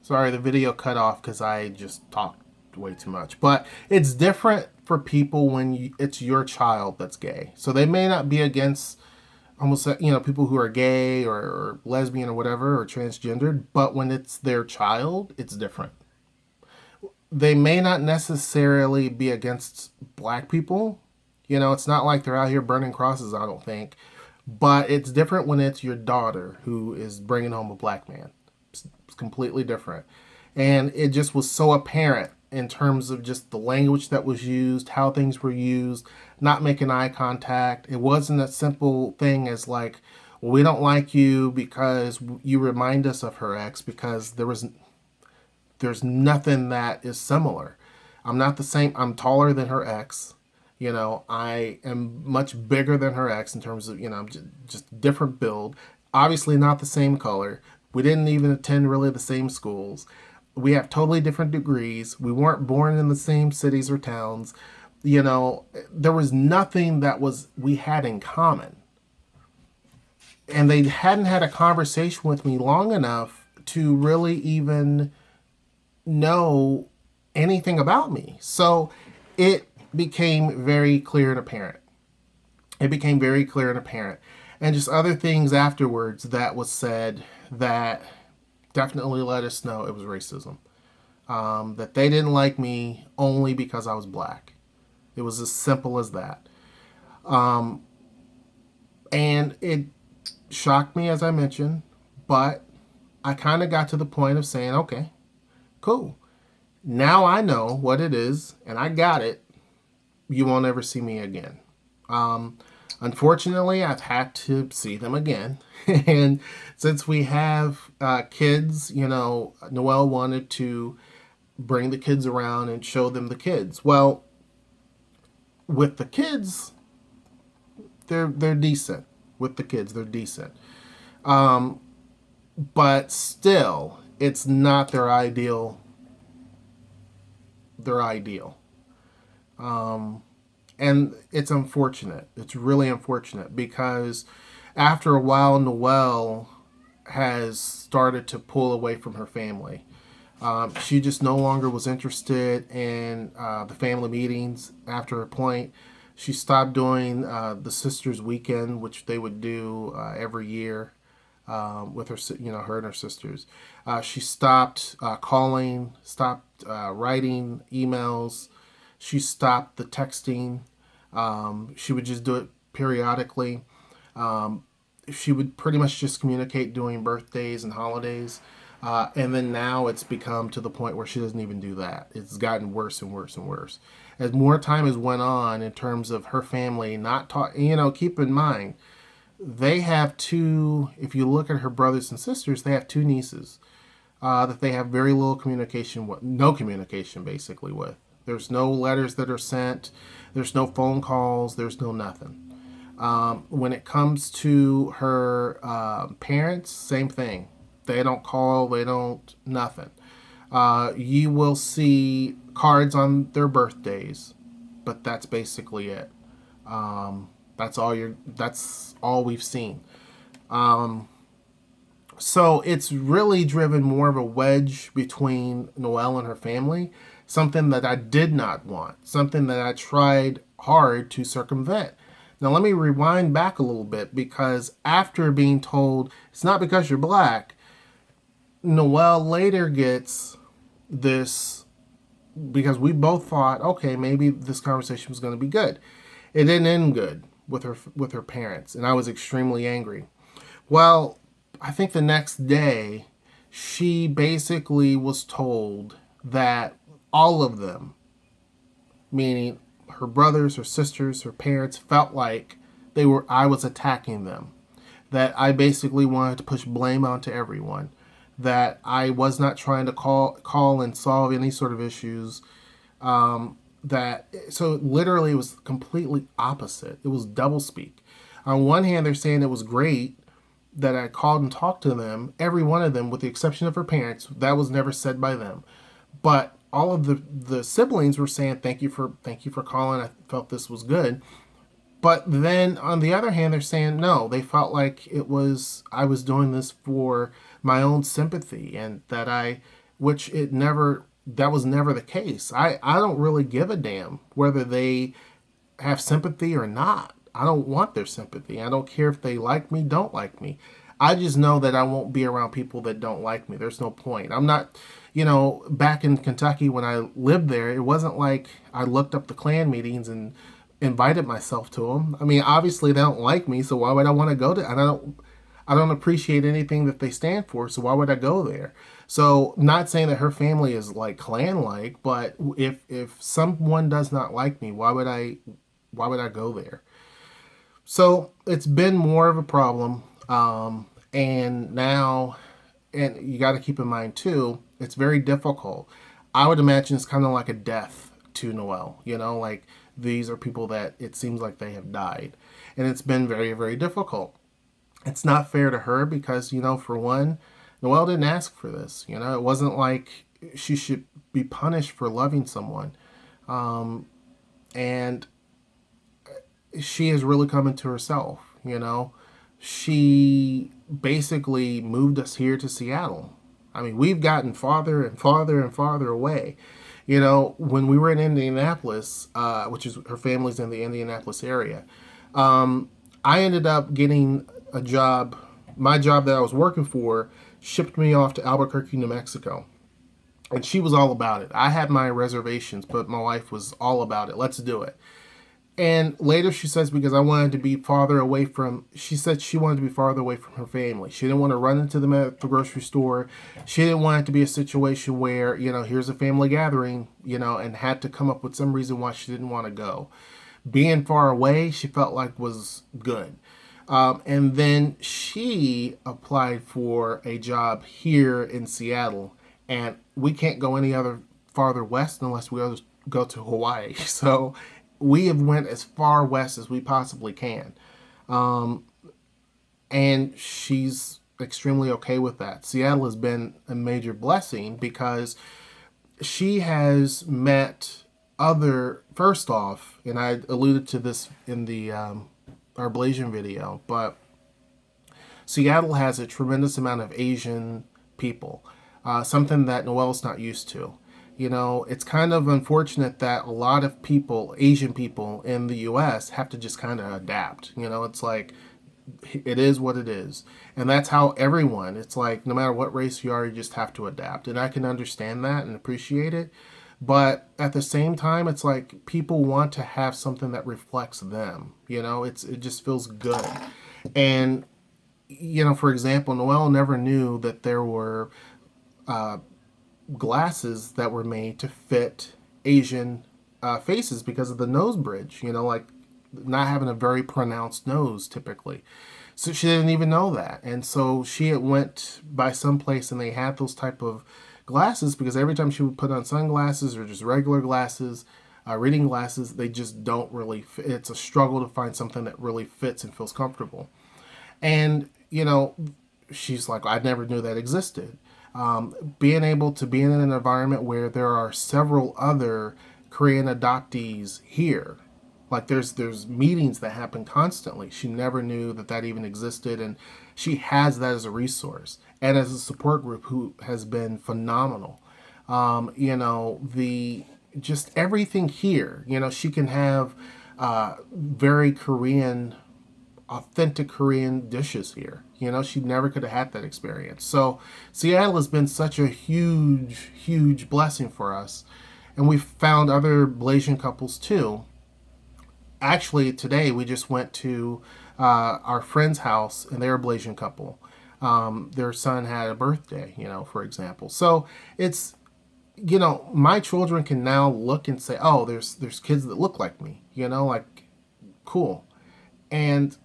Sorry, the video cut off because I just talked way too much. But it's different for people when it's your child that's gay. So they may not be against almost people who are gay or lesbian or whatever or transgendered, but when it's their child, it's different. They may not necessarily be against black people. It's not like they're out here burning crosses, I don't think. But it's different when it's your daughter who is bringing home a black man. It's completely different. And it just was so apparent in terms of just the language that was used, how things were used, not making eye contact. It wasn't a simple thing as like, well, we don't like you because you remind us of her ex, because there's nothing that is similar. I'm not the same. I'm taller than her ex. I am much bigger than her ex in terms of, just different build. Obviously, not the same color. We didn't even attend really the same schools. We have totally different degrees. We weren't born in the same cities or towns. There was nothing that we had in common. And they hadn't had a conversation with me long enough to really even know anything about me. So it became very clear and apparent. It became very clear and apparent. And just other things afterwards that was said that definitely let us know it was racism. That they didn't like me only because I was black. It was as simple as that. And it shocked me, as I mentioned, but I kind of got to the point of saying, okay, cool. Now I know what it is, and I got it. You won't ever see me again. Unfortunately, I've had to see them again. And since we have kids, Noelle wanted to bring the kids around and show them the kids. Well, with the kids, they're decent. With the kids, they're decent. But still, it's not their ideal. Their ideal. And it's unfortunate. It's really unfortunate because after a while, Noelle has started to pull away from her family. She just no longer was interested in the family meetings. After a point, she stopped doing the sisters' weekend, which they would do every year with her, her and her sisters. She stopped calling, stopped writing emails. She stopped the texting. She would just do it periodically. She would pretty much just communicate during birthdays and holidays. And then now it's become to the point where she doesn't even do that. It's gotten worse and worse and worse. As more time has went on in terms of her family not talk, keep in mind, they have two, if you look at her brothers and sisters, they have two nieces that they have very little communication with, no communication basically with. There's no letters that are sent. There's no phone calls. There's no nothing. When it comes to her parents, same thing. They don't call. They don't nothing. You will see cards on their birthdays, but that's basically it. That's all you're. That's all we've seen. So it's really driven more of a wedge between Noelle and her family, something that I did not want, something that I tried hard to circumvent. Now, let me rewind back a little bit because after being told it's not because you're black, Noelle later gets this because we both thought, okay, maybe this conversation was going to be good. It didn't end good with her parents, and I was extremely angry. Well, I think the next day, she basically was told that all of them, meaning her brothers, her sisters, her parents, felt like I was attacking them. That I basically wanted to push blame onto everyone. That I was not trying to call and solve any sort of issues. So literally it was completely opposite. It was doublespeak. On one hand, they're saying it was great that I called and talked to them, every one of them, with the exception of her parents. That was never said by them. But all of the siblings were saying thank you for calling. I felt this was good. But then on the other hand, they're saying no. They felt like I was doing this for my own sympathy, and that I which that was never the case. I don't really give a damn whether they have sympathy or not. I don't want their sympathy. I don't care if they like me, don't like me. I just know that I won't be around people that don't like me. There's no point. I'm not, back in Kentucky when I lived there, it wasn't like I looked up the Klan meetings and invited myself to them. I mean, obviously they don't like me, so why would I want to go to? And I don't appreciate anything that they stand for, so why would I go there? So, not saying that her family is like Klan like, but if someone does not like me, why would I go there? So it's been more of a problem, and now, and you got to keep in mind too, it's very difficult. I would imagine it's kind of like a death to Noelle. Like these are people that it seems like they have died, and it's been very very difficult. It's not fair to her because, for one, Noelle didn't ask for this. It wasn't like she should be punished for loving someone. And she has really come into herself. She basically moved us here to Seattle. I mean, we've gotten farther and farther and farther away. When we were in Indianapolis, which is her family's in the Indianapolis area, I ended up getting a job. My job that I was working for shipped me off to Albuquerque, New Mexico. And she was all about it. I had my reservations, but my wife was all about it. Let's do it. And later she says, because I wanted to be farther away from, she said she wanted to be farther away from her family. She didn't want to run into them at the grocery store. She didn't want it to be a situation where, here's a family gathering, and had to come up with some reason why she didn't want to go. Being far away, she felt like was good. And then she applied for a job here in Seattle, and we can't go any other farther west unless we go to Hawaii. So we have went as far west as we possibly can, and she's extremely okay with that. Seattle has been a major blessing because she has met other. First off, and I alluded to this in the our Blasian video, but Seattle has a tremendous amount of Asian people, something that Noelle's not used to. It's kind of unfortunate that a lot of people, Asian people in the U.S., have to just kind of adapt. It's like it is what it is. And that's how everyone, it's like no matter what race you are, you just have to adapt. And I can understand that and appreciate it. But at the same time, it's like people want to have something that reflects them. It just feels good. And, for example, Noelle never knew that there were glasses that were made to fit Asian faces because of the nose bridge, like not having a very pronounced nose typically. So she didn't even know that. And so she had went by some place and they had those type of glasses because every time she would put on sunglasses or just regular glasses, reading glasses, they just don't really fit. It's a struggle to find something that really fits and feels comfortable. And, she's like, I never knew that existed. Being able to be in an environment where there are several other Korean adoptees here, like there's meetings that happen constantly. She never knew that even existed, and she has that as a resource and as a support group who has been phenomenal. The just everything here. She can have very Korean, authentic Korean dishes here. She never could have had that experience. So Seattle has been such a huge, huge blessing for us. And we've found other Blasian couples too. Actually, today we just went to our friend's house, and they're a Blasian couple. Their son had a birthday, for example. So it's, my children can now look and say, oh, there's kids that look like me, like, cool. And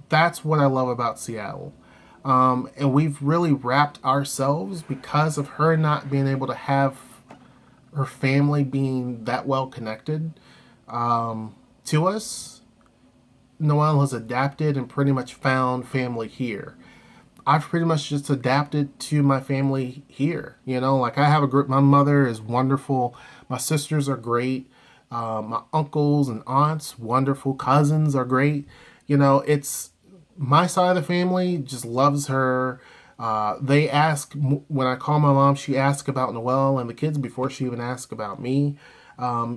that's what I love about Seattle. And we've really wrapped ourselves because of her not being able to have her family being that well connected to us. Noelle has adapted and pretty much found family here. I've pretty much just adapted to my family here. Like I have a group. My mother is wonderful. My sisters are great. My uncles and aunts, wonderful. Cousins are great. It's my side of the family just loves her. They ask, when I call my mom, she asks about Noelle and the kids before she even asks about me.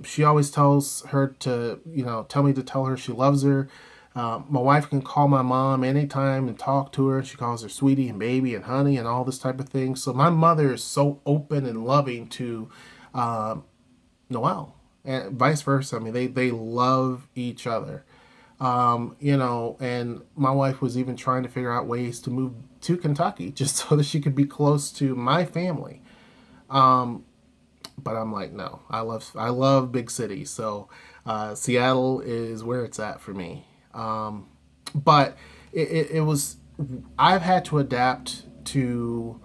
She always tells her to, tell me to tell her she loves her. My wife can call my mom anytime and talk to her. She calls her sweetie and baby and honey and all this type of thing. So my mother is so open and loving to Noelle, and vice versa. I mean, they love each other. And my wife was even trying to figure out ways to move to Kentucky just so that she could be close to my family. But I'm like, no, I love big cities, so Seattle is where it's at for me. But it was, I've had to adapt to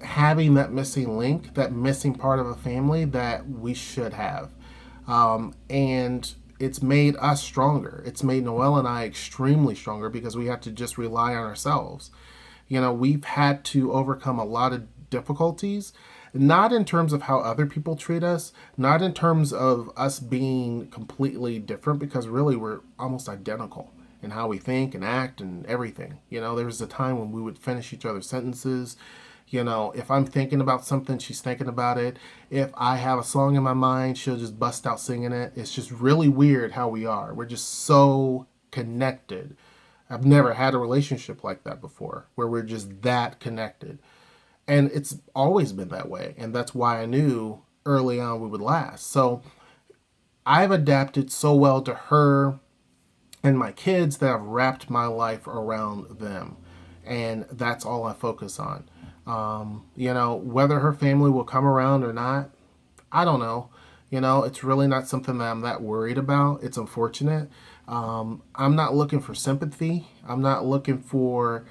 having that missing link, that missing part of a family that we should have. And it's made us stronger. It's made Noelle and I extremely stronger because we have to just rely on ourselves. We've had to overcome a lot of difficulties, not in terms of how other people treat us, not in terms of us being completely different, because really we're almost identical in how we think and act and everything. There was a time when we would finish each other's sentences. If I'm thinking about something, she's thinking about it. If I have a song in my mind, she'll just bust out singing it. It's just really weird how we are. We're just so connected. I've never had a relationship like that before, where we're just that connected. And it's always been that way. And that's why I knew early on we would last. So I've adapted so well to her and my kids that I've wrapped my life around them. And that's all I focus on. Whether her family will come around or not, I don't know. It's really not something that I'm that worried about. It's unfortunate. I'm not looking for sympathy. I'm not looking for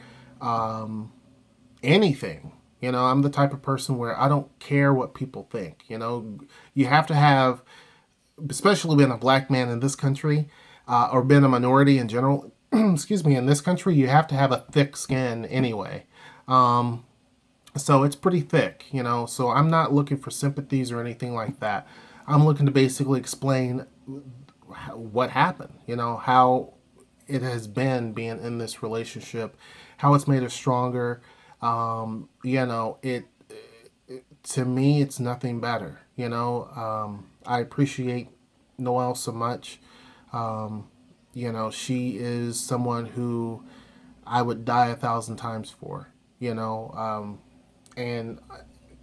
anything. I'm the type of person where I don't care what people think. You have to have, especially being a black man in this country, or being a minority in general, excuse me, in this country, you have to have a thick skin anyway. So it's pretty thick, so I'm not looking for sympathies or anything like that. I'm looking to basically explain what happened, how it has been being in this relationship, how it's made us stronger. It to me, it's nothing better. I appreciate Noelle so much. She is someone who I would die 1,000 times for. And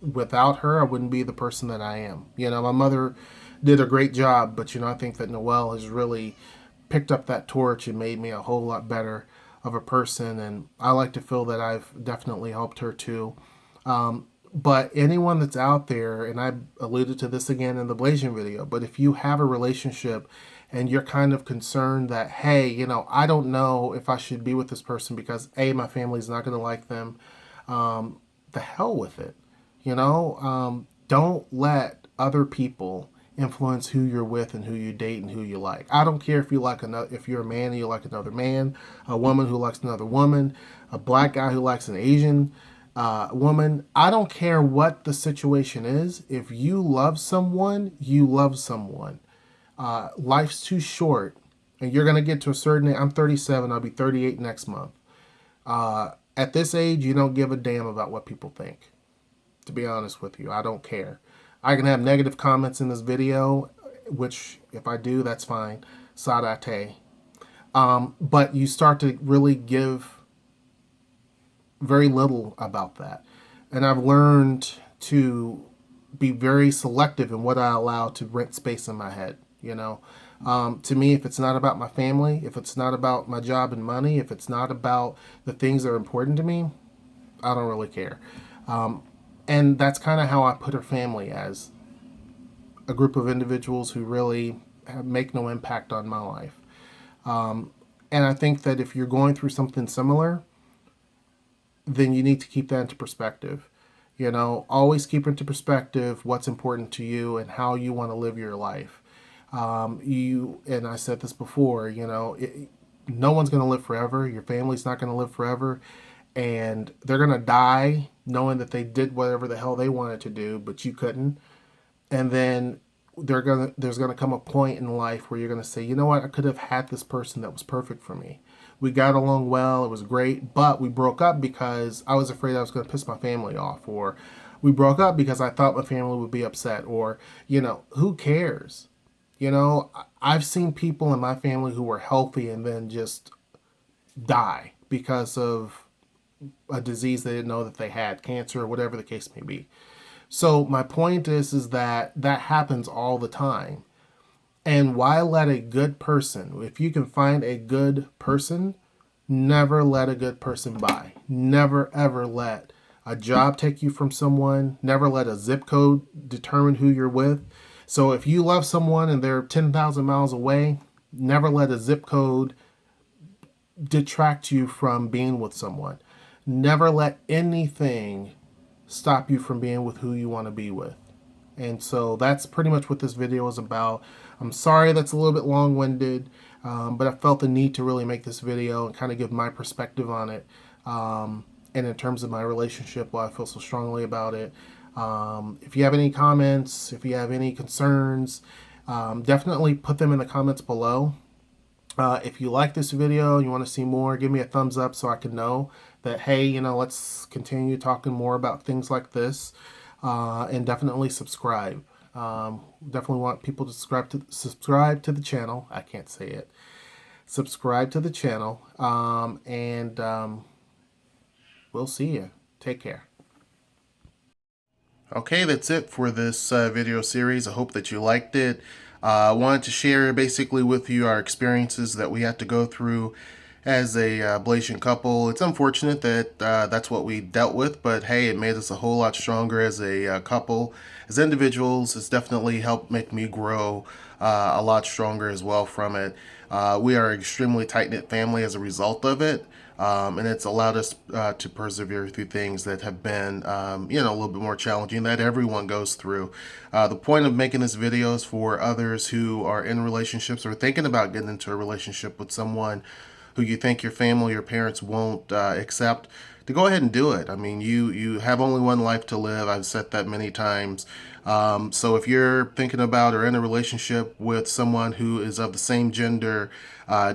without her, I wouldn't be the person that I am. My mother did a great job, but I think that Noelle has really picked up that torch and made me a whole lot better of a person, and I like to feel that I've definitely helped her too. But anyone that's out there, and I alluded to this again in the Blasian video, but if you have a relationship and you're kind of concerned that, hey, I don't know if I should be with this person because A, my family's not going to like them, the hell with it. Don't let other people influence who you're with and who you date and who you like. I don't care if you like another, if you're a man and you like another man, a woman who likes another woman, a black guy who likes an Asian woman. I don't care what the situation is. If you love someone, you love someone. Life's too short, and you're gonna get to a certain age. I'm 37. I'll be 38 next month. At this age, you don't give a damn about what people think. To be honest with you, I don't care. I can have negative comments in this video, which if I do, that's fine. Sadate. But you start to really give very little about that. And I've learned to be very selective in what I allow to rent space in my head. To me, if it's not about my family, if it's not about my job and money, if it's not about the things that are important to me, I don't really care. And that's kind of how I put her family, as a group of individuals who really make no impact on my life. And I think that if you're going through something similar, then you need to keep that into perspective. Always keep into perspective what's important to you and how you want to live your life. And I said this before, no one's going to live forever. Your family's not going to live forever. And they're going to die knowing that they did whatever the hell they wanted to do, but you couldn't. And then there's going to come a point in life where you're going to say, you know what, I could have had this person that was perfect for me. We got along well. It was great. But we broke up because I was afraid I was going to piss my family off. Or we broke up because I thought my family would be upset. Or, who cares? I've seen people in my family who were healthy and then just die because of a disease they didn't know that they had, cancer or whatever the case may be. So my point is that happens all the time. And why let a good person, if you can find a good person, never let a good person by. Never ever let a job take you from someone. Never let a zip code determine who you're with. So if you love someone and they're 10,000 miles away, never let a zip code detract you from being with someone. Never let anything stop you from being with who you want to be with. And so that's pretty much what this video is about. I'm sorry that's a little bit long-winded, but I felt the need to really make this video and kind of give my perspective on it. And in terms of my relationship, why I feel so strongly about it. If you have any comments, if you have any concerns, definitely put them in the comments below. If you like this video, you want to see more, give me a thumbs up so I can know that, hey, let's continue talking more about things like this. And definitely subscribe. Definitely want people to subscribe to the channel. I can't say it. Subscribe to the channel. And we'll see you. Take care. Okay, that's it for this video series. I hope that you liked it. I wanted to share basically with you our experiences that we had to go through as a Blasian couple. It's unfortunate that that's what we dealt with, but hey, it made us a whole lot stronger as a couple. As individuals, it's definitely helped make me grow a lot stronger as well from it. We are an extremely tight-knit family as a result of it. And it's allowed us to persevere through things that have been, a little bit more challenging that everyone goes through. The point of making this video is for others who are in relationships or thinking about getting into a relationship with someone who you think your family, your parents won't accept, to go ahead and do it. I mean, you have only one life to live. I've said that many times. So if you're thinking about or in a relationship with someone who is of the same gender,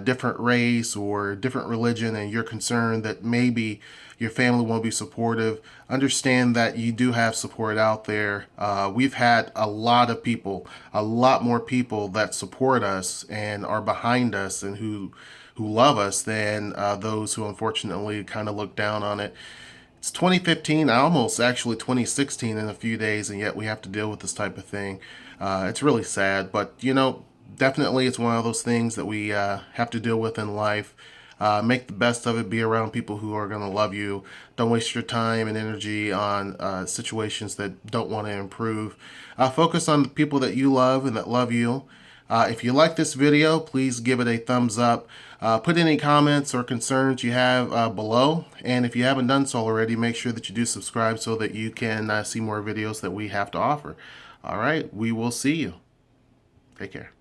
different race, or different religion, and you're concerned that maybe your family won't be supportive, understand that you do have support out there. We've had a lot of people, a lot more people that support us and are behind us and who love us than those who unfortunately kind of look down on it. It's 2015, almost actually 2016 in a few days, and yet we have to deal with this type of thing. It's really sad, but definitely it's one of those things that we have to deal with in life. Make the best of it. Be around people who are going to love you. Don't waste your time and energy on situations that don't want to improve. Focus on the people that you love and that love you. If you like this video, please give it a thumbs up. Put any comments or concerns you have below. And if you haven't done so already, make sure that you do subscribe so that you can see more videos that we have to offer. All right, we will see you. Take care.